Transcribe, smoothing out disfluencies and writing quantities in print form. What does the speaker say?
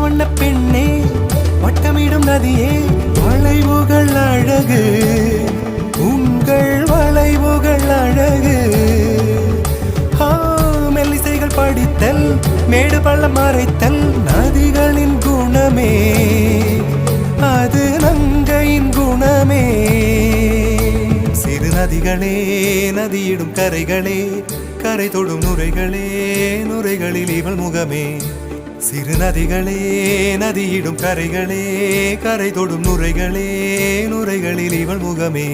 வண்ண பெண்ணே வட்டமிடும் நதியே வளைவுகள் அழகு உங்கள் வளைவுகள் அழகு மெல்லிசைகள் படித்தல் மேடு பள்ளம் மறைத்தல் நதிகளின் குணமே அது நங்கையின் குணமே சிறு நதிகளே நதியிடும் கரைகளே கரை தொடும் நுரைகளே நுரைகளில் இவள் முகமே சிறு நதிகளே நதியிடும் கரைகளே கரை தொடும் நுரைகளே நுரைகளில் இவள் முகமே